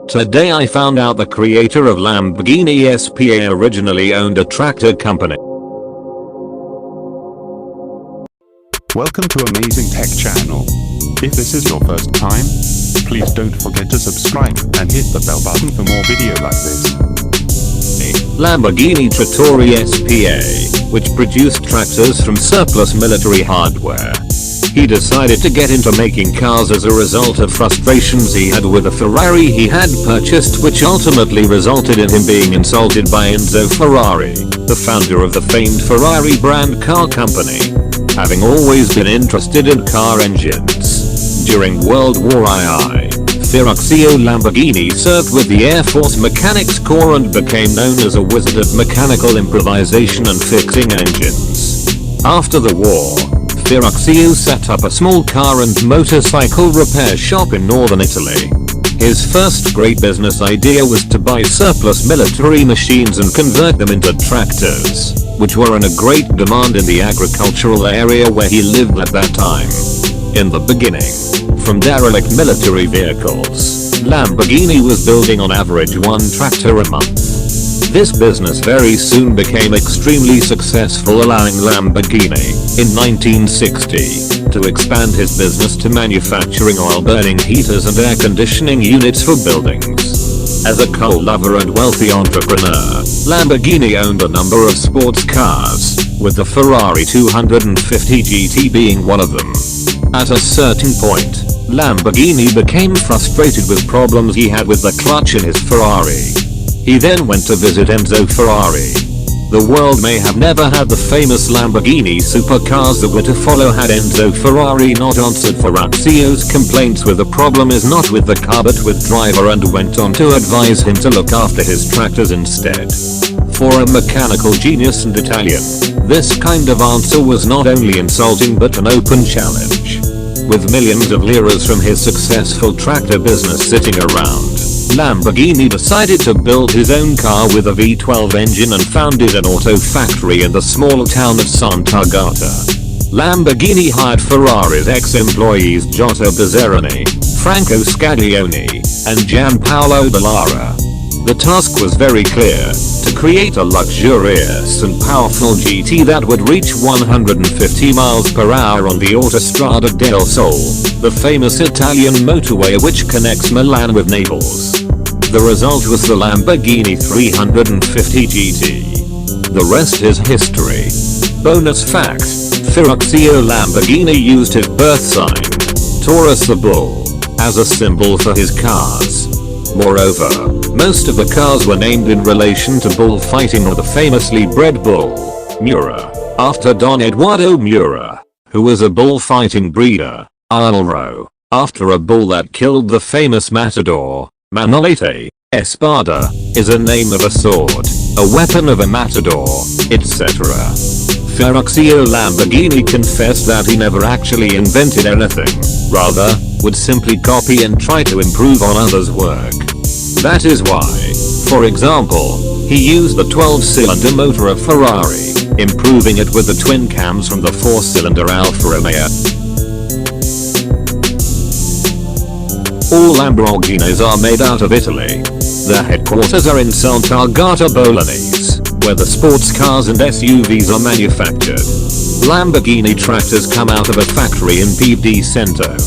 Today I found out the creator of Lamborghini SPA originally owned a tractor company. Welcome to Amazing Tech Channel. If this is your first time, please don't forget to subscribe and hit the bell button for more video like this. Lamborghini Trattori SPA, which produced tractors from surplus military hardware. He decided to get into making cars as a result of frustrations he had with a Ferrari he had purchased, which ultimately resulted in him being insulted by Enzo Ferrari, the founder of the famed Ferrari brand car company. Having always been interested in car engines, during World War II, Ferruccio Lamborghini served with the Air Force Mechanics Corps and became known as a wizard at mechanical improvisation and fixing engines. After the war, Ferruccio set up a small car and motorcycle repair shop in northern Italy. His first great business idea was to buy surplus military machines and convert them into tractors, which were in a great demand in the agricultural area where he lived at that time. In the beginning, from derelict military vehicles, Lamborghini was building on average one tractor a month. This business very soon became extremely successful, allowing Lamborghini, in 1960, to expand his business to manufacturing oil-burning heaters and air conditioning units for buildings. As a car lover and wealthy entrepreneur, Lamborghini owned a number of sports cars, with the Ferrari 250 GT being one of them. At a certain point, Lamborghini became frustrated with problems he had with the clutch in his Ferrari. He then went to visit Enzo Ferrari. The world may have never had the famous Lamborghini supercars that were to follow had Enzo Ferrari not answered Ferruccio's complaints with the problem is not with the car but with driver, and went on to advise him to look after his tractors instead. For a mechanical genius and Italian, this kind of answer was not only insulting but an open challenge. With millions of liras from his successful tractor business sitting around, Lamborghini decided to build his own car with a V12 engine and founded an auto factory in the small town of Sant'Agata. Lamborghini hired Ferrari's ex-employees Giotto Bizzarroni, Franco Scaglione, and Gianpaolo Dallara. The task was very clear: to create a luxurious and powerful GT that would reach 150 miles per hour on the Autostrada del Sol, the famous Italian motorway which connects Milan with Naples. The result was the Lamborghini 350 GT. The rest is history. Bonus fact: Ferruccio Lamborghini used his birth sign, Taurus the bull, as a symbol for his cars. Moreover, most of the cars were named in relation to bullfighting or the famously bred bull, Mura, after Don Eduardo Mura, who was a bullfighting breeder. Alro, after a bull that killed the famous matador. Manolete, Espada, is a name of a sword, a weapon of a matador, etc. Ferruccio Lamborghini confessed that he never actually invented anything, rather, would simply copy and try to improve on others' work. That is why, for example, he used the 12-cylinder motor of Ferrari, improving it with the twin cams from the 4-cylinder Alfa Romeo. All Lamborghinis are made out of Italy. Their headquarters are in Sant'Agata Bolognese, where the sports cars and SUVs are manufactured. Lamborghini tractors come out of a factory in Pieve Cento.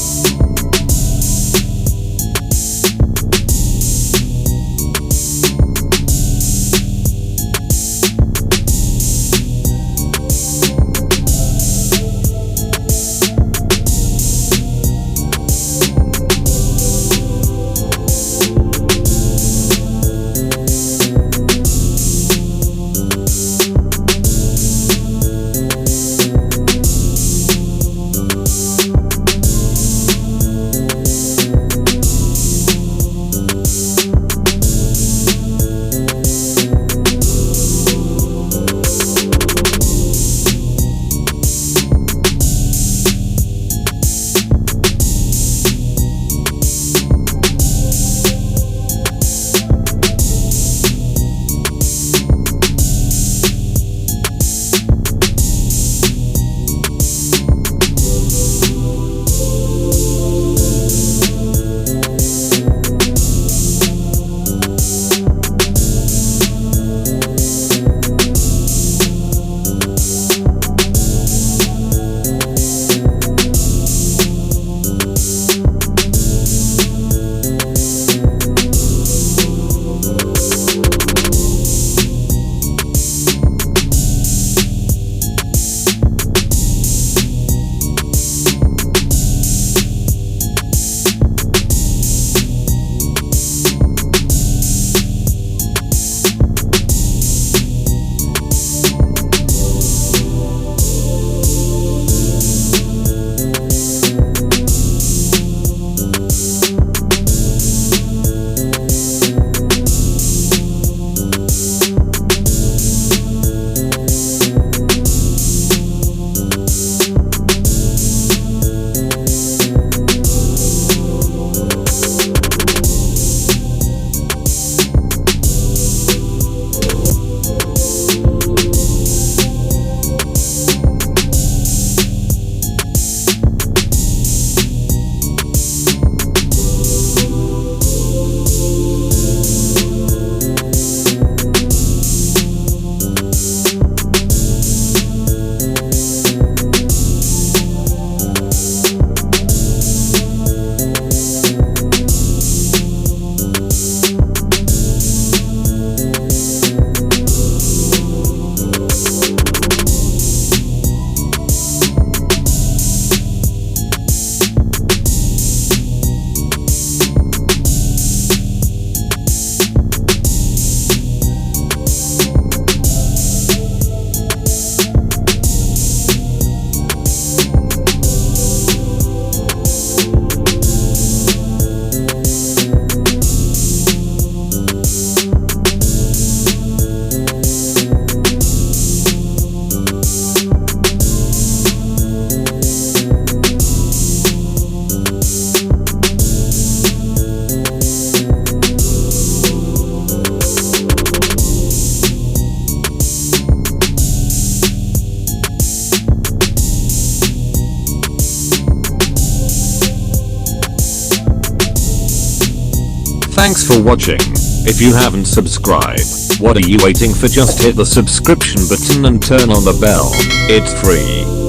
Thanks for watching. If you haven't subscribed, what are you waiting for? Just hit the subscription button and turn on the bell. It's free.